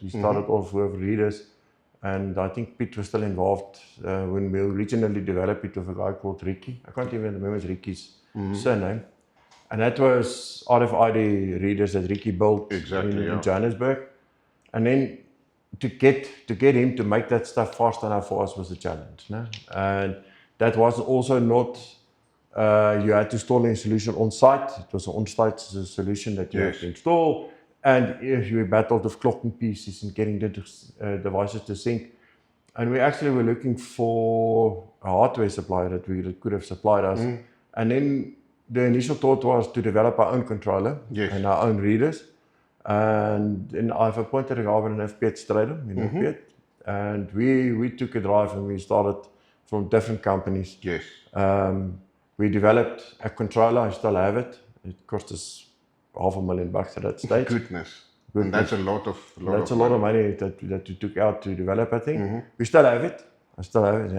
We started off with readers, and I think Piet was still involved when we originally developed it with a guy called Ricky. I can't even remember Ricky's surname. And that was RFID readers that Ricky built in Johannesburg. And then to get him to make that stuff fast enough for us was a challenge. No? And that was also not, you had to install a solution on site. It was an on-site solution that you had to install. And if you battled with clocking pieces and getting the devices to sync. And we actually were looking for a hardware supplier that could have supplied us. And then the initial thought was to develop our own controller and our own readers. And then I've appointed a guy with an Piet Strydom in Piet. And we took a drive and we started from different companies. We developed a controller, I still have it. It cost us $500,000 at that stage. Goodness. And that's a lot of money that we took out to develop that thing. We still have it. I still have it. It's an